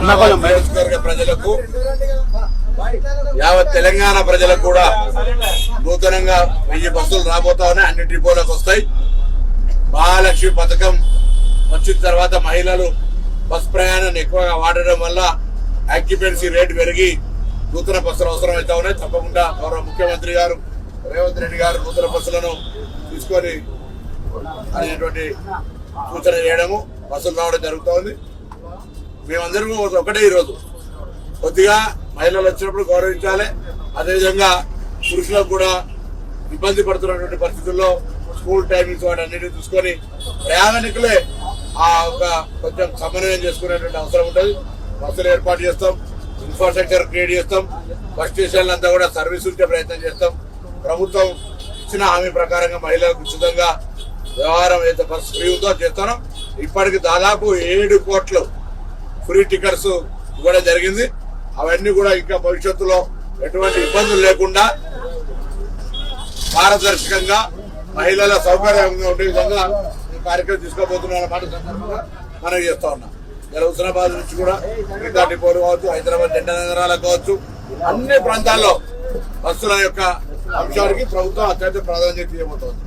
నియోజకవర్గ ప్రజలకు యావత్ తెలంగాణ ప్రజలకు కూడా నూతనంగా 1000 బస్సులు రాబోతా ఉన్నాయి. అన్ని డిపోలకు వస్తాయి. మహాలక్ష్మి పథకం వచ్చిన తర్వాత మహిళలు బస్ ప్రయాణాన్ని ఎక్కువగా వాడడం వల్ల ఆక్యుపెన్సీ రేటు పెరిగి నూతన బస్సులు అవసరం అవుతా ఉన్నాయి. తప్పకుండా గౌరవ ముఖ్యమంత్రి గారు రేవంత్ రెడ్డి గారు నూతన బస్సులను తీసుకొని అనేటువంటి సూచన చేయడము, బస్సులు రావడం జరుగుతోంది. మేమందరం ఒకటే ఈరోజు కొద్దిగా మహిళలు వచ్చినప్పుడు గౌరవించాలి. అదేవిధంగా పురుషులకు కూడా ఇబ్బంది పడుతున్నటువంటి పరిస్థితుల్లో స్కూల్ టైమింగ్స్ వాటి అన్నిటిని చూసుకొని ప్రయాణికులే కొంచెం సమన్వయం చేసుకునేటువంటి అవసరం ఉంటుంది. బస్సులు ఏర్పాటు చేస్తాం, ఇన్ఫ్రాస్ట్రక్చర్ క్రియేట్ చేస్తాం, బస్ స్టేషన్లు అంతా కూడా సర్వీస్ ఉంచే ప్రయత్నం చేస్తాం. ప్రభుత్వం ఇచ్చిన హామీ ప్రకారంగా మహిళలకు ఉచితంగా వ్యవహారం ఏదైతే బస్ ఫ్రీ ఉందో చేస్తాను. ఇప్పటికి దాదాపు 7 కోట్లు ఫ్రీ టికెట్స్ ఇవ్వడం జరిగింది. అవన్నీ కూడా ఇంకా భవిష్యత్తులో ఎటువంటి ఇబ్బందులు లేకుండా పారదర్శకంగా మహిళల సౌకర్యంగా ఉండే విధంగా ఈ కార్యక్రమం తీసుకోబోతున్న మాట సందర్భంగా మనం చేస్తా ఉన్నాం. ఇలా హుస్నాబాద్ నుంచి కూడా మిగతా డిపోలు కావచ్చు, హైదరాబాద్ జంట నగరాలకు కావచ్చు, అన్ని ప్రాంతాల్లో బస్సుల యొక్క అంశానికి ప్రభుత్వం అత్యంత ప్రాధాన్యత ఇవ్వబోతోంది.